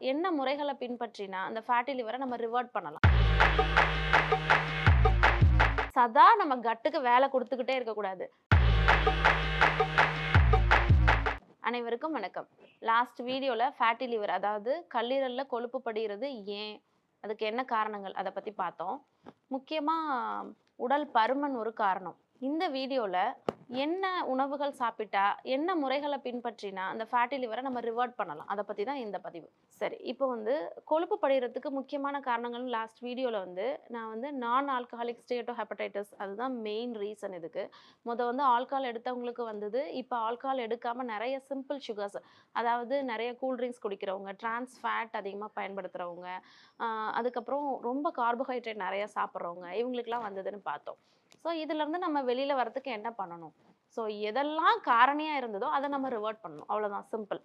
என்ன முறைகள பின்பற்றினா அந்த ஃபேட்டி லிவர நம்ம ரிவர்ட் பண்ணலாம்? சதா நம்ம கட்டுக்கு வேல குடுத்துக்கிட்டே இருக்கக்கூடாது. அனைவருக்கும் வணக்கம். லாஸ்ட் வீடியோல ஃபேட்டி லிவர் அதாவது கல்லீரல்ல கொழுப்பு படியிறது ஏன்? அதுக்கு என்ன காரணங்கள்? அத பத்தி பார்த்தோம். முக்கியமா உடல் பருமன் ஒரு காரணம். இந்த வீடியோல என்ன உணவுகள் சாப்பிட்டா, என்ன முறைகள பின்பற்றினா அந்த ஃபேட்டி லிவர நம்ம ரிவர்ட் பண்ணலாம்? அத பத்தி தான் இந்த பதிவு. சரி, இப்போ கொழுப்பு படியறதுக்கு முக்கியமான காரணங்கள் லாஸ்ட் வீடியோல நான் நான் ஆல்கஹாலிக் ஸ்டேட்டோஹெப்படைட்டிஸ் அதுதான் மெயின் ரீசன் இதுக்கு. ஆல்கஹால் எடுத்தவங்களுக்கு வந்தது. இப்ப ஆல்கஹால் எடுக்காம நெறைய சிம்பிள் சுகர்ஸ் அதாவது நெறைய கூல் ட்ரிங்க்ஸ் குடிக்கிறவங்க, டிரான்ஸ் ஃபேட் அதிகமா பயன்படுத்துறவங்க, அ அதுக்கப்புறம் ரொம்ப கார்போஹைட்ரேட் நெறைய சாப்பிடுறவங்க, இவங்களுக்கெல்லாம் வந்ததுன்னு பார்த்தோம். ஸோ இதுலருந்து நம்ம வெளியில வரதுக்கு என்ன பண்ணணும்? ஸோ எதெல்லாம் காரணியா இருந்ததோ அத நம்ம ரிவர்ட் பண்ணணும். அவ்வளோதான் சிம்பிள்.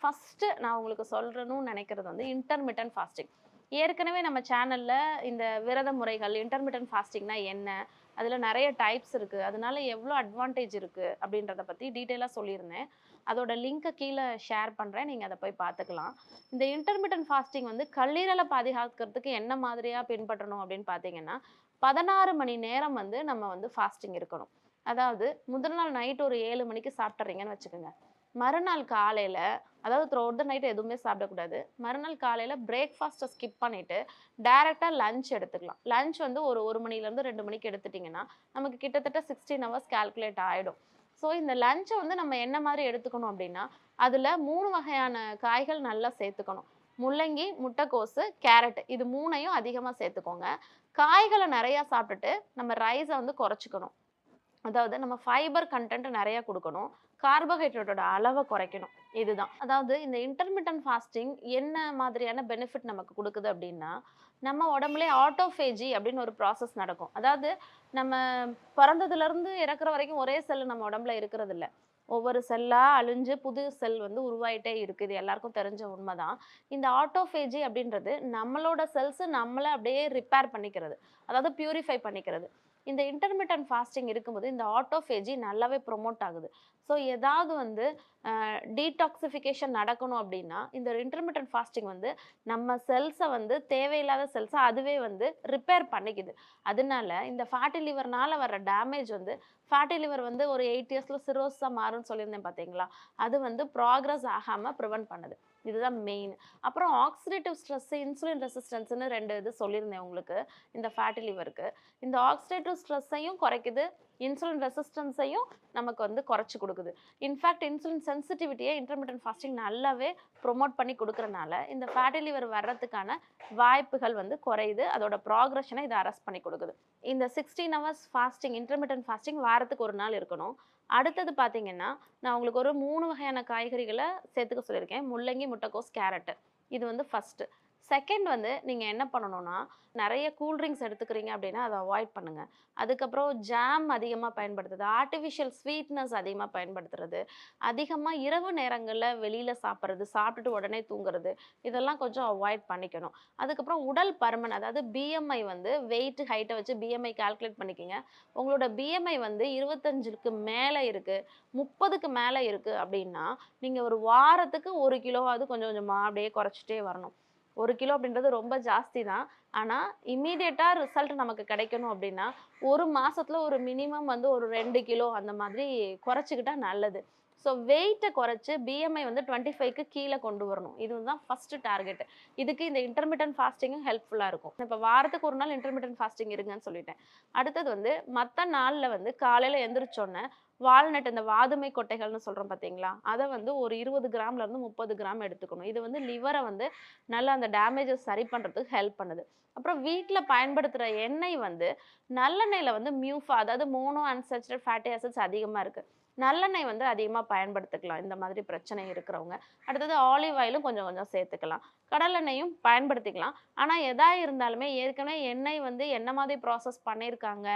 ஃபர்ஸ்ட்டு நான் உங்களுக்கு சொல்லணும்னு நெனைக்கிறது இன்டர்மிட்டன்ட் ஃபாஸ்டிங். ஏற்கனவே நம்ம சேனல்ல இந்த விரத முறைகள், இன்டர்மிட்டன்ட் ஃபாஸ்டிங்னா என்ன? அதுல நெறைய டைப்ஸ் இருக்கு. அதனால எவ்ளோ அட்வான்டேஜ் இருக்கு அப்படின்றத பத்தி டீட்டெயிலா சொல்லியிருந்தேன். அதோட லிங்க்க கீழ ஷேர் பண்றேன். நீங்க அத போய் பார்த்துக்கலாம். இந்த இன்டர்மிட்டன்ட் ஃபாஸ்டிங் கல்லீரல பாதுகாக்கிறதுக்கு என்ன மாதிரியா பின்பற்றணும் அப்படின்னு பார்த்தீங்கன்னா, 16 மணி நேரம் நம்ம ஃபாஸ்டிங் இருக்கணும். அதாவது முதல் நாள் நைட் ஒரு 7 மணிக்கு சாப்பிட்டுறீங்கன்னு வச்சுக்கோங்க. மறுநாள் காலையில அதாவது த்ரூ அவுட் த நைட் எதுவுமே சாப்பிடக்கூடாது. மறுநாள் காலையில பிரேக்ஃபாஸ்ட்ட ஸ்கிப் பண்ணிட்டு, டைரக்ட்டா லஞ்ச் எடுத்துக்கலாம். லஞ்ச் ஒரு 1 மணிலேருந்து 2 மணிக்கு எடுத்துட்டீங்கன்னா, நமக்கு கிட்டத்தட்ட 16 ஹவர்ஸ் கால்குலேட் ஆயிடும். ஸோ இந்த லஞ்ச நம்ம என்ன மாரி எடுத்துக்கணும் அப்டின்னா, அதுல 3 வகையான காய்கள் நல்லா சேர்த்துக்கணும். முள்ளங்கி, முட்டைக்கோசு, கேரட் இது 3யும் அதிகமா சேர்த்துக்கோங்க. காய்கள நெறையா சாப்பிட்டுட்டு, நம்ம ரைஸ குறைச்சுக்கணும். அதாவது நம்ம ஃபைபர் கன்டென்ட் நெறைய குடுக்கணும். கார்போஹைட்ரேட்டோட அளவ குறைக்கணும். இதுதான். அதாவது இந்த இன்டர்மிட்டன்ட் ஃபாஸ்டிங் என்ன மாதிரியான பெனிஃபிட் நமக்கு குடுக்குது அப்டின்னா, நம்ம உடம்புலயே ஆட்டோஃபேஜி அப்டின்னு ஒரு ப்ராசஸ் நடக்கும். அதாவது நம்ம பொறந்ததுலருந்து இறக்குற வரைக்கும் ஒரே செல் நம்ம உடம்புல இருக்கிறதில்ல. ஒவ்வொரு செல்லா அழிஞ்சு புது செல் உருவாயிட்டே இருக்கு. இது எல்லாருக்கும் தெரிஞ்ச உண்மதான். இந்த ஆட்டோஃபேஜி அப்டின்றது நம்மளோட செல்ஸ் நம்மள அப்படியே ரிப்பேர் பண்ணிக்கிறது. அதாவது பியூரிஃபை பண்ணிக்கிறது. இந்த இன்டர்மிட்டன்ட் ஃபாஸ்டிங் இருக்கும்போது இந்த ஆட்டோஃபேஜி நல்லாவே ப்ரொமோட் ஆகுது. ஸோ ஏதாவது டீடாக்சிஃபிகேஷன் நடக்கணும் அப்படின்னா, இந்த இன்டர்மிட்டன்ட் ஃபாஸ்டிங் நம்ம செல்ஸ தேவையில்லாத செல்ஸ அதுவே ரிப்பேர் பண்ணிக்குது. அதனால இந்த ஃபேட்டி லிவர்னால வர்ற டேமேஜ் ஃபேட்டி லிவர் ஒரு 8 இயர்ஸ்ல சிரோஸா மாறும்னு சொல்லியிருந்தேன் பார்த்தீங்களா? அது ப்ராக்ரஸ் ஆகாம பிரிவென்ட் பண்ணுது. இதுதான் மெயின். அப்புறம் ஆக்ஸிடேட்டிவ் ஸ்ட்ரெஸ், இன்சுலின் ரெசிஸ்டன்ஸ்ன்னு 2 இது சொல்லியிருந்தேன் உங்களுக்கு, இந்த ஃபேட்டி லிவருக்கு. இந்த ஆக்ஸிடேட்டிவ் ஸ்ட்ரெஸ்ஸையும் குறைக்குது, இன்சுலின் ரெசிஸ்டன்ஸையும் நமக்கு குறைச்சு குடுக்குது. இன்ஃபாக்ட் இன்சுலின் சென்சிட்டிவிட்டிய இன்டர்மிட்டன்ட் ஃபாஸ்டிங் நல்லாவே ப்ரொமோட் பண்ணி குடுக்குறனால, இந்த ஃபேட்டி லிவர் வர்றதுக்கான வாய்ப்புகள் குறையுது. அதோட ப்ராக்ரஷன இது அரெஸ்ட் பண்ணி குடுக்குது. இந்த 16 ஹவர்ஸ் ஃபாஸ்டிங், இன்டர்மிட்டன்ட் ஃபாஸ்டிங் வாரத்துக்கு 1 நாள் இருக்கணும். அடுத்தது பார்த்தீங்கன்னா, நான் உங்களுக்கு ஒரு 3 வகையான காய்கறிகள சேர்த்துக்க சொல்லியிருக்கேன். முள்ளங்கி, முட்டைக்கோஸ், கேரட். இது ஃபர்ஸ்ட்டு. செகண்ட் நீங்க என்ன பண்ணணும்னா, நெறைய கூல் ட்ரிங்க்ஸ் எடுத்துக்கிறீங்க அப்படின்னா, அத அவாய்ட் பண்ணுங்க. அதுக்கப்புறம் ஜாம் அதிகமா பயன்படுத்துறது, ஆர்ட்டிஃபிஷியல் ஸ்வீட்னஸ் அதிகமா பயன்படுத்துறது, அதிகமா இரவு நேரங்கள்ல வெளியில சாப்பிடுறது, சாப்பிட்டுட்டு உடனே தூங்குறது, இதெல்லாம் கொஞ்சம் அவாய்ட் பண்ணிக்கணும். அதுக்கப்புறம் உடல் பருமன் அதாவது பிஎம்ஐ வெயிட், ஹைட்ட வச்சு பிஎம்ஐ கால்குலேட் பண்ணிக்கங்க. உங்களோட பிஎம்ஐ 25க்கு மேல இருக்கு, 30க்கு மேல இருக்கு அப்படின்னா, நீங்க ஒரு வாரத்துக்கு 1 கிலோவாவது கொஞ்சம் கொஞ்சமா அப்படியே குறைச்சுட்டே வரணும். 1 கிலோ அப்படின்றது ரொம்ப ஜாஸ்தி தான். ஆனா, இம்மீடியட்டா ரிசல்ட் நமக்கு கிடைக்கணும் அப்படின்னா, 1 மாசத்துல ஒரு மினிமம் ஒரு 2 கிலோ அந்த மாதிரி குறைச்சுக்கிட்டா நல்லது. ஸோ வெயிட்ட குறைச்சு பிஎம்ஐ 25க்கு கீழ கொண்டு வரணும். இதுதான் ஃபர்ஸ்ட் டார்கெட். இதுக்கு இந்த இன்டர்மிட்டன்ட் ஃபாஸ்டிங்கும் ஹெல்ப்ஃபுல்லா இருக்கும். இப்ப வாரத்துக்கு 1 நாள் இன்டர்மிட்டன்ட் ஃபாஸ்டிங் இருங்கன்னு சொல்லிட்டேன். அடுத்தது மத்த நாள்ல காலையில எந்திரிச்சோனே வால்நட் இந்த வாதுமை கொட்டைகள்னு சொல்றோம் பார்த்தீங்களா? அத ஒரு 20 கிராம்ல இருந்து 30 கிராம் எடுத்துக்கணும். இது லிவர நல்லா அந்த டேமேஜ சரி பண்றதுக்கு ஹெல்ப் பண்ணுது. அப்புறம் வீட்ல பயன்படுத்துற எண்ணெய் நல்லெண்ணெயில மியூஃபா அதாவது மோனோ அன்சாச்சுரேட்டட் ஃபேட்டி ஆசிட்ஸ் அதிகமா இருக்கு. நல்லெண்ணெய் அதிகமா பயன்படுத்திக்கலாம் இந்த மாதிரி பிரச்சனை இருக்கிறவங்க. அடுத்தது ஆலிவ் ஆயிலும் கொஞ்சம் கொஞ்சம் சேர்த்துக்கலாம். கடலெண்ணெயும் பயன்படுத்திக்கலாம். ஆனா எதா இருந்தாலுமே ஏற்கனவே எண்ணெய் என்ன மாதிரி ப்ராசஸ் பண்ணியிருக்காங்க,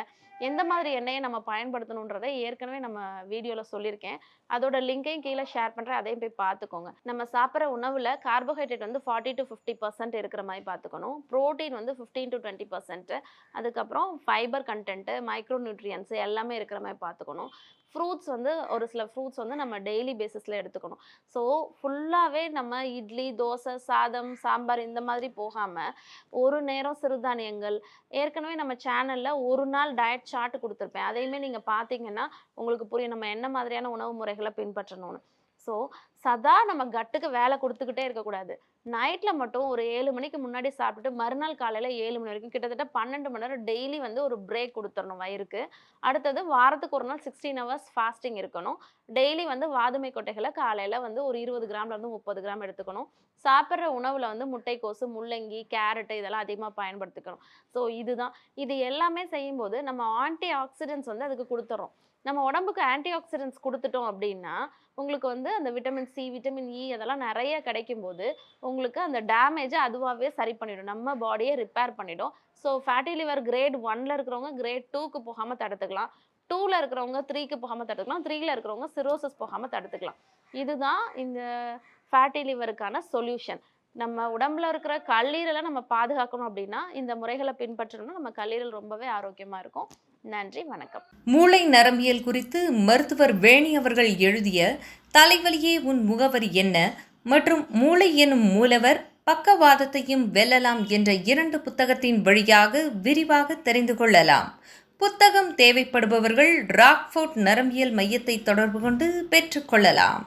எந்த மாதிரி எண்ணெய நம்ம பயன்படுத்தணுன்றத ஏற்கனவே நம்ம வீடியோல சொல்லியிருக்கேன். அதோட லிங்கையும் கீழ ஷேர் பண்றேன். அதையும் போய் பார்த்துக்கோங்க. நம்ம சாப்பிடுற உணவுல கார்போஹைட்ரேட் 40-50% இருக்கிற மாரி பார்த்துக்கணும். புரோட்டீன் 15-20%. அதுக்கப்புறம் ஃபைபர் கன்டென்ட், மைக்ரோ நியூட்ரியன்ட்ஸ் எல்லாமே இருக்கிற மாரி பார்த்துக்கணும். ஃப்ரூட்ஸ் வந்து ஒரு சில ஃப்ரூட்ஸ் வந்து நம்ம டெய்லி பேசிஸில் எடுத்துக்கணும். ஸோ ஃபுல்லாகவே நம்ம இட்லி, தோசை, சாதம், சாம்பார் இந்த மாதிரி போகாமல் ஒரு நேரம் சிறுதானியங்கள், ஏற்கனவே நம்ம சேனலில் ஒரு நாள் டயட் சார்ட் கொடுத்துருப்பேன். அதையுமே நீங்கள் பார்த்தீங்கன்னா உங்களுக்கு புரியும் நம்ம என்ன மாதிரியான உணவு முறைகளை பின்பற்றணும்னு. ஸோ சதா நம்ம கட்டுக்கு வேலை கொடுத்துக்கிட்டே இருக்கக்கூடாது. நைட்ல மட்டும் ஒரு 7 மணிக்கு முன்னாடி சாப்பிட்டுட்டு மறுநாள் காலையில 7 மணி வரைக்கும் கிட்டத்தட்ட 12 மணி நேரம் டெய்லி வந்து ஒரு பிரேக் குடுத்துறணும் வயிறுக்கு. அடுத்தது வாரத்துக்கு ஒரு நாள் 16 ஹவர்ஸ் ஃபாஸ்டிங் இருக்கணும். டெய்லி வந்து வாதுமை கொட்டைகள காலையில வந்து ஒரு 20 கிராம்ல இருந்து 30 கிராம் எடுத்துக்கணும். சாப்பிடுற உணவுல வந்து முட்டைக்கோசு, முள்ளங்கி, கேரட் இதெல்லாம் அதிகமா பயன்படுத்திக்கணும். ஸோ இதுதான். இது எல்லாமே செய்யும்போது நம்ம ஆன்டி ஆக்ஸிடென்ட்ஸ் வந்து அதுக்கு குடுத்துர்றோம். நம்ம உடம்புக்கு ஆன்டி ஆக்ஸிடென்ட்ஸ் குடுத்துட்டோம் அப்டின்னா, உங்களுக்கு வந்து அந்த விட்டமின் சி, விட்டமின் இ அதெல்லாம் நெறைய கிடைக்கும்போது, உங்களுக்கு அந்த டேமேஜ அதுவாவே சரி பண்ணிடும். நம்ம பாடிய ரிப்பேர் பண்ணிடும். ஸோ ஃபேட்டி லிவர் கிரேட் 1ல இருக்கிறவங்க கிரேட் 2க்கு போகாம தடுத்துக்கலாம். 2ல இருக்கிறவங்க 3க்கு போகாம தடுத்துக்கலாம். 3ல இருக்கிறவங்க சிரோசிஸ் போகாம தடுத்துக்கலாம். இதுதான் இந்த ஃபேட்டி லிவருக்கான சொல்யூஷன். நம்ம உடம்புல இருக்கிற கல்லீரல நம்ம பாதுகாக்கணும் அப்டின்னா, இந்த முறைகள பின்பற்றணும்னா நம்ம கல்லீரல் ரொம்பவே ஆரோக்கியமா இருக்கும். நன்றி, வணக்கம். மூளை நரம்பியல் குறித்து மருத்துவர் வேணி அவர்கள் எழுதிய தலைவலியே உன் முகவரி என்ன மற்றும் மூளை எனும் மூலவர் பக்கவாதத்தையும் வெல்லலாம் என்ற 2 புத்தகத்தின் வழியாக விரிவாக தெரிந்து கொள்ளலாம். புத்தகம் தேவைப்படுபவர்கள் ராக்ஃபோர்ட் நரம்பியல் மையத்தை தொடர்பு கொண்டு பெற்றுக்கொள்ளலாம்.